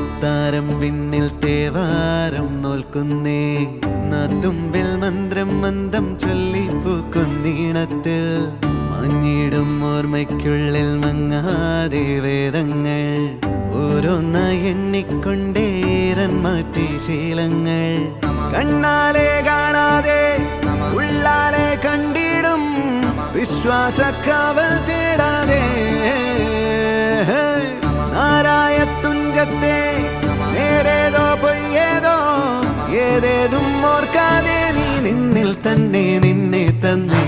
അത്താരം വിണ്ണിൽ തേവാരം നോൽക്കുന്നേ നാത്തുമ്പിൽ മന്ത്രം മന്ദം ചൊല്ലിപ്പൂക്കുന്നീണത്തിൽ മഞ്ഞിടും ഓർമ്മയ്ക്കുള്ളിൽ മങ്ങാതെ വേദങ്ങൾ ഓരോന്നായി എണ്ണിക്കൊണ്ടേരൻ മാറ്റി ശീലങ്ങൾ കണ്ണാലെ കാണാതെ ഉള്ളാലെ കണ്ടിടും വിശ്വാസക്കാവൽ തേടാതെ നാരായ തുഞ്ചത്തെ നേരേതോ പൊയ്യേതോ ഏതേതും ഓർക്കാതെ നീ നിന്നിൽ തന്നെ നിന്നെ തന്നെ